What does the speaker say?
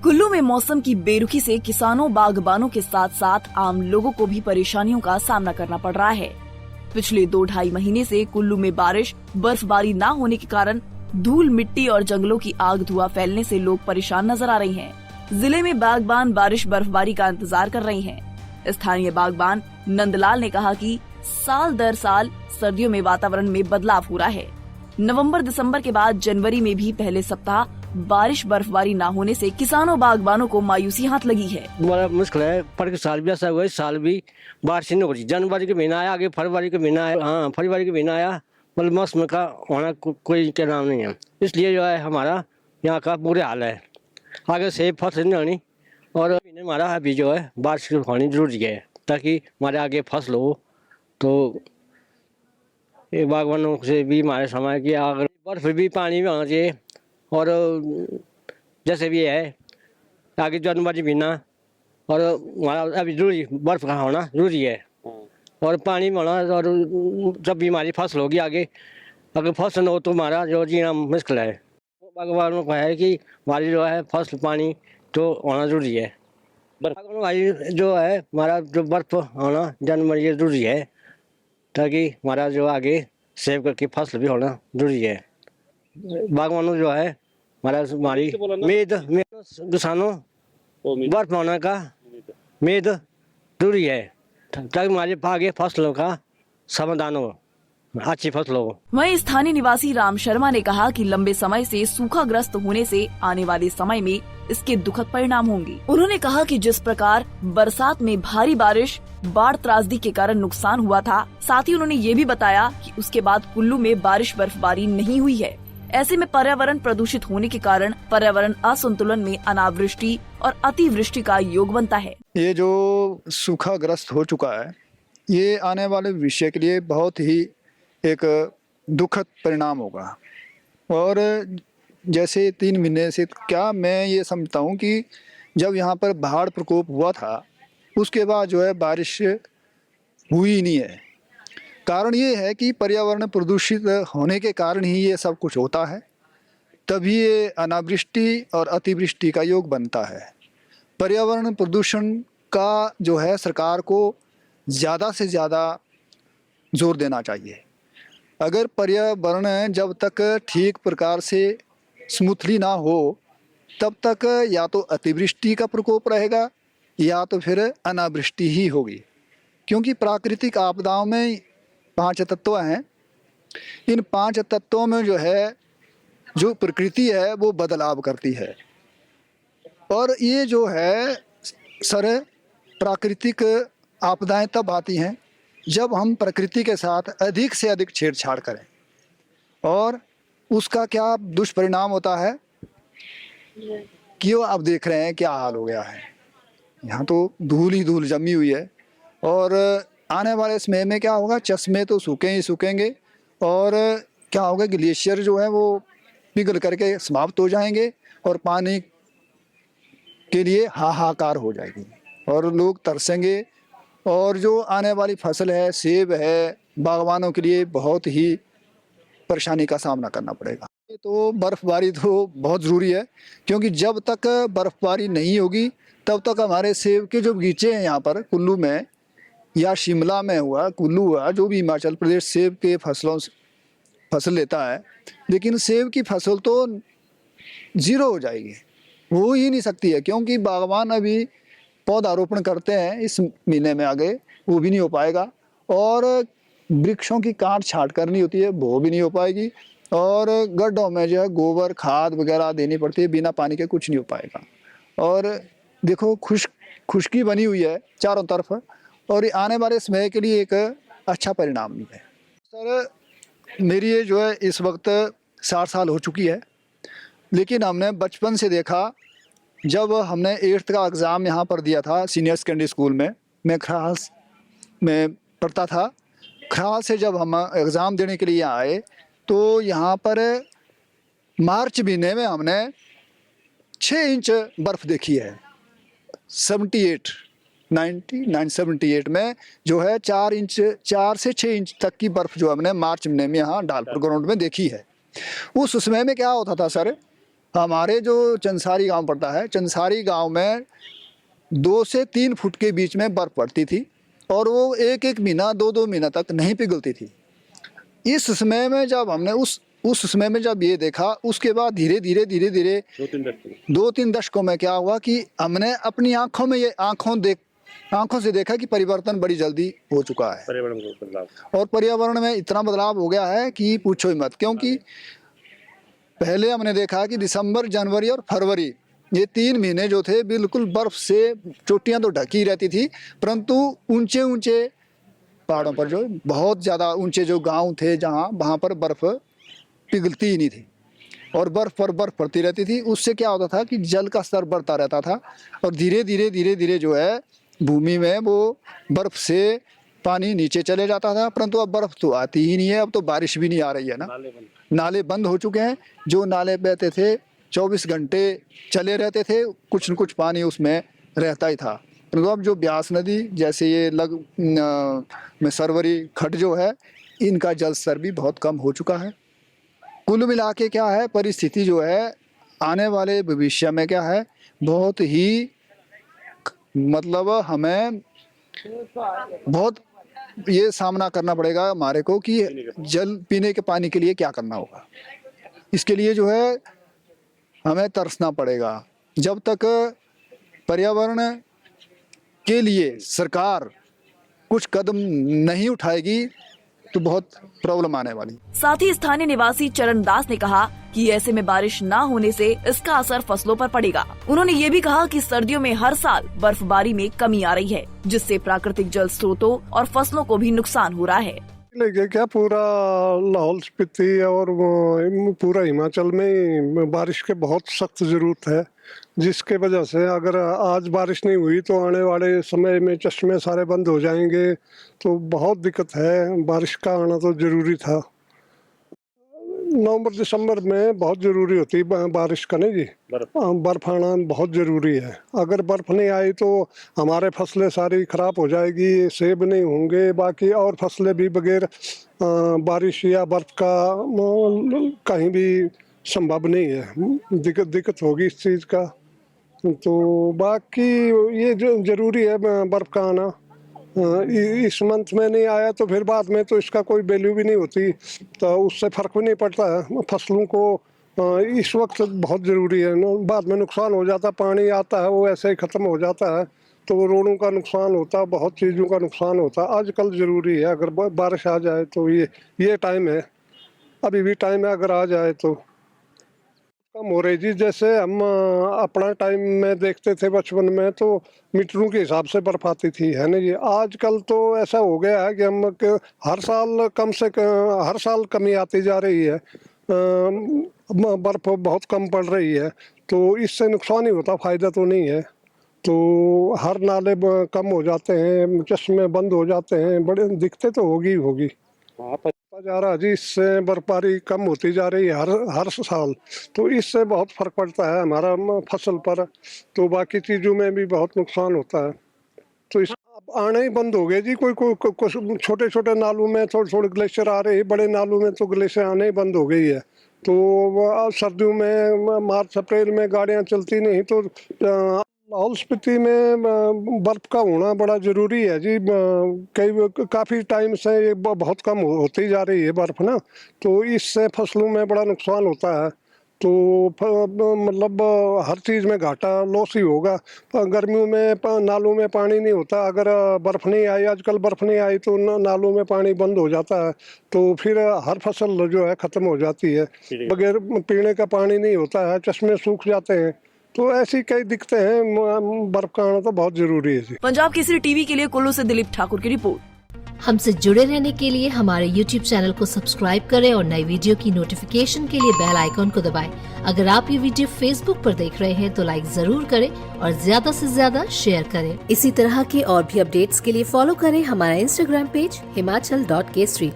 कुल्लू में मौसम की बेरुखी से किसानों बागबानों के साथ साथ आम लोगों को भी परेशानियों का सामना करना पड़ रहा है। पिछले 2-2.5 महीने से कुल्लू में बारिश बर्फबारी न होने के कारण धूल मिट्टी और जंगलों की आग धुआं फैलने से लोग परेशान नजर आ रहे हैं। जिले में बागबान बारिश बर्फबारी का इंतजार कर रहे हैं। स्थानीय बागबान नंदलाल ने कहा कि साल दर साल सर्दियों में वातावरण में बदलाव हो रहा है। नवंबर दिसंबर के बाद जनवरी में भी पहले सप्ताह बारिश बर्फबारी न होने से किसानों बागबानों को मायूसी हाथ लगी है। बड़ा मुश्किल है। पर के साल भी ऐसा हुआ, इस साल भी बारिश नहीं हो रही। जनवरी के महीना आया, आगे फरवरी के महीना आया, हाँ फरवरी के महीना आया, मतलब मौसम का होना कोई के नाम नहीं है। इसलिए जो है हमारा यहाँ का बुरे हाल है। आगे से फसल नहीं होनी और हमारा अभी जो है बारिश होनी जरूरी है ताकि हमारे आगे फसल हो। तो ये बागवानों से भी हमारे समय की अगर बर्फ भी पानी भी होना चाहिए और जैसे भी है आगे जनवरी महीना और हमारा अभी जरूरी बर्फ का होना जरूरी है और पानी में होना। और जब भी हमारी फसल होगी आगे, अगर फसल हो तो हमारा जो जीना मुश्किल है। बागवानों का है कि हमारी जो है फसल पानी तो होना जरूरी है। बागवानों भाई जो है हमारा जो बर्फ होना जनवरी जरूरी है ताकि हमारा जो आगे सेव करके फसल भी होना जरूरी है। बागवानों जो है हमारी उम्मीद किसानों बर्फ होने का उम्मीद जरूरी है ताकि हमारे आगे फसलों का समाधान हो, अच्छी फसल हो। वहीं स्थानीय निवासी राम शर्मा ने कहा कि लंबे समय से सूखाग्रस्त होने से आने वाले समय में इसके दुखद परिणाम होंगे। उन्होंने कहा कि जिस प्रकार बरसात में भारी बारिश बाढ़ त्रासदी के कारण नुकसान हुआ था, साथ ही उन्होंने ये भी बताया कि उसके बाद कुल्लू में बारिश बर्फबारी नहीं हुई है। ऐसे में पर्यावरण प्रदूषित होने के कारण पर्यावरण असंतुलन में अनावृष्टि और अतिवृष्टि का योग बनता है। ये जो सूखाग्रस्त हो चुका है, ये आने वाले भविष्य के लिए बहुत ही एक दुखद परिणाम होगा। और जैसे 3 महीने से क्या मैं ये समझता हूँ कि जब यहाँ पर बाढ़ प्रकोप हुआ था उसके बाद जो है बारिश हुई नहीं है। कारण ये है कि पर्यावरण प्रदूषित होने के कारण ही ये सब कुछ होता है, तभी ये अनावृष्टि और अतिवृष्टि का योग बनता है। पर्यावरण प्रदूषण का जो है सरकार को ज़्यादा से ज़्यादा जोर देना चाहिए। अगर पर्यावरण जब तक ठीक प्रकार से स्मूथली ना हो तब तक या तो अतिवृष्टि का प्रकोप रहेगा या तो फिर अनावृष्टि ही होगी। क्योंकि प्राकृतिक आपदाओं में 5 तत्व हैं। इन 5 तत्वों में जो है जो प्रकृति है वो बदलाव करती है। और ये जो है सर प्राकृतिक आपदाएं तब आती हैं जब हम प्रकृति के साथ अधिक से अधिक छेड़छाड़ करें। और उसका क्या दुष्परिणाम होता है कि वो आप देख रहे हैं क्या हाल हो गया है। यहाँ तो धूल ही धूल जमी हुई है और आने वाले समय में क्या होगा, चश्मे तो सूखे ही सूखेंगे और क्या होगा, ग्लेशियर जो है वो पिघल करके समाप्त हो जाएंगे और पानी के लिए हाहाकार हो जाएगी और लोग तरसेंगे। और जो आने वाली फसल है, सेब है, बागवानों के लिए बहुत ही परेशानी का सामना करना पड़ेगा। तो बर्फबारी तो बहुत ज़रूरी है क्योंकि जब तक बर्फबारी नहीं होगी तब तक हमारे सेब के जो बगीचे हैं यहाँ पर कुल्लू में या शिमला में हुआ, कुल्लू हुआ, जो भी हिमाचल प्रदेश सेब के फसल लेता है, लेकिन सेब की फसल तो ज़ीरो हो जाएगी, हो ही नहीं सकती है। क्योंकि बागवान अभी पौधारोपण करते हैं, इस महीने में आगे वो भी नहीं हो पाएगा। और वृक्षों की काट छांट करनी होती है, वो भी नहीं हो पाएगी। और गड्ढों में जो है गोबर खाद वगैरह देनी पड़ती है, बिना पानी के कुछ नहीं हो पाएगा। और देखो खुशकी बनी हुई है चारों तरफ और आने वाले समय के लिए एक अच्छा परिणाम भी है। सर मेरी ये जो है इस वक्त 60 साल हो चुकी है, लेकिन हमने बचपन से देखा, जब हमने 8th का एग्ज़ाम यहाँ पर दिया था सीनियर सेकेंडरी स्कूल में, मैं खराल में पढ़ता था। खराल से जब हम एग्ज़ाम देने के लिए यहाँ आए तो यहाँ पर मार्च महीने में हमने 6 इंच बर्फ़ देखी है। 1978 में जो है 4 से 6 इंच तक की बर्फ़ जो हमने मार्च महीने में यहाँ डालपुर ग्राउंड में देखी है। उस समय में क्या होता था सर हमारे जो चंसारी गांव पड़ता है, चंसारी गांव में 2 से 3 फुट के बीच में बर्फ पड़ती थी और वो एक एक महीना 2-2 महीना तक नहीं पिघलती थी। इस समय में जब हमने उस समय में जब ये देखा, उसके बाद धीरे धीरे 2-3 दशकों में क्या हुआ कि हमने अपनी आंखों में ये आंखों से देखा कि परिवर्तन बड़ी जल्दी हो चुका है और पर्यावरण में इतना बदलाव हो गया है कि पूछो ही मत। क्योंकि पहले हमने देखा कि दिसंबर, जनवरी और फरवरी ये 3 महीने जो थे बिल्कुल बर्फ से चोटियां तो ढकी रहती थी, परंतु ऊंचे ऊंचे पहाड़ों पर जो बहुत ज़्यादा ऊंचे जो गांव थे जहां वहां पर बर्फ पिघलती ही नहीं थी और बर्फ पर बर्फ पड़ती रहती थी। उससे क्या होता था कि जल का स्तर बढ़ता रहता था और धीरे धीरे जो है भूमि में वो बर्फ से पानी नीचे चले जाता था। परंतु अब बर्फ तो आती ही नहीं है, अब तो बारिश भी नहीं आ रही है ना, नाले बंद हो चुके हैं। जो नाले बहते थे 24 घंटे चले रहते थे, कुछ न कुछ पानी उसमें रहता ही था। परंतु अब जो ब्यास नदी जैसे ये में सरवरी खड्ड जो है, इनका जल स्तर भी बहुत कम हो चुका है। कुल मिला के क्या है परिस्थिति जो है आने वाले भविष्य में क्या है, बहुत ही मतलब हमें बहुत ये सामना करना पड़ेगा हमारे को कि जल पीने के पानी के लिए क्या करना होगा। इसके लिए जो है हमें तरसना पड़ेगा। जब तक पर्यावरण के लिए सरकार कुछ कदम नहीं उठाएगी तो बहुत प्रॉब्लम आने वाली। साथ ही स्थानीय निवासी चरण दास ने कहा कि ऐसे में बारिश न होने से इसका असर फसलों पर पड़ेगा। उन्होंने ये भी कहा कि सर्दियों में हर साल बर्फबारी में कमी आ रही है, जिससे प्राकृतिक जल स्रोतों और फसलों को भी नुकसान हो रहा है। लेकिन क्या पूरा लाहौल स्पीति और पूरा हिमाचल में बारिश के बहुत सख्त जरूरत है, जिसके वजह से अगर आज बारिश नहीं हुई तो आने वाले समय में चश्मे सारे बंद हो जाएंगे, तो बहुत दिक्कत है। बारिश का आना तो जरूरी था। नवंबर दिसंबर में बहुत ज़रूरी होती है बारिश का, नहीं जी, बर्फ आना बहुत ज़रूरी है। अगर बर्फ़ नहीं आई तो हमारे फसलें सारी ख़राब हो जाएगी, सेब नहीं होंगे, बाकी और फसलें भी बगैर बारिश या बर्फ़ का कहीं भी संभव नहीं है। दिक्कत होगी इस चीज़ का। तो बाकी ये जो ज़रूरी है बर्फ़ का आना, इस मंथ में नहीं आया तो फिर बाद में तो इसका कोई वैल्यू भी नहीं होती, तो उससे फ़र्क भी नहीं पड़ता है। फसलों को इस वक्त बहुत ज़रूरी है, बाद में नुकसान हो जाता, पानी आता है वो ऐसे ही ख़त्म हो जाता है, तो रोडों का नुकसान होता, बहुत चीज़ों का नुकसान होता। आजकल ज़रूरी है, अगर बारिश आ जाए तो ये टाइम है, अभी भी टाइम है, अगर आ जाए तो कम हो रही जी। जैसे हम अपना टाइम में देखते थे बचपन में तो मीटरों के हिसाब से बर्फ आती थी, है ना जी। आजकल तो ऐसा हो गया है कि हम हर साल कमी आती जा रही है, बर्फ बहुत कम पड़ रही है, तो इससे नुकसान ही होता, फ़ायदा तो नहीं है। तो हर नाले कम हो जाते हैं, चश्मे बंद हो जाते हैं, बड़े दिक्कतें तो होगी। जा रहा जी, इससे बर्फबारी कम होती जा रही है हर साल, तो इससे बहुत फ़र्क पड़ता है हमारा फसल पर, तो बाकी चीज़ों में भी बहुत नुकसान होता है। तो इस आने ही बंद हो गए जी। कोई छोटे नालों में थोड़े ग्लेशियर आ रहे हैं, बड़े नालों में तो ग्लेशियर आने ही बंद हो गई है। तो सर्दियों में मार्च अप्रैल में गाड़ियाँ चलती नहीं, तो लाहौल स्पीति में बर्फ़ का होना बड़ा ज़रूरी है जी। काफ़ी टाइम से ये बहुत कम होती जा रही है बर्फ़ ना, तो इससे फसलों में बड़ा नुकसान होता है। तो मतलब हर चीज़ में घाटा लॉस ही होगा। गर्मियों में नालों में पानी नहीं होता, अगर बर्फ़ नहीं आई, आजकल बर्फ़ नहीं आई तो नालों में पानी बंद हो जाता है, तो फिर हर फसल जो है ख़त्म हो जाती है। बगैर पीने का पानी नहीं होता है, चश्मे सूख जाते हैं, तो ऐसी कई दिक्कतें हैं। बर्फ का आना तो बहुत जरूरी है। पंजाब केसरी टीवी के लिए कुल्लू से दिलीप ठाकुर की रिपोर्ट। हमसे जुड़े रहने के लिए हमारे YouTube चैनल को सब्सक्राइब करें और नई वीडियो की नोटिफिकेशन के लिए बेल आइकॉन को दबाएं। अगर आप ये वीडियो Facebook पर देख रहे हैं तो लाइक जरूर करें और ज्यादा से ज्यादा शेयर करें। इसी तरह के और भी अपडेट्स के लिए फॉलो करें हमारा Instagram पेज himachal.kesri।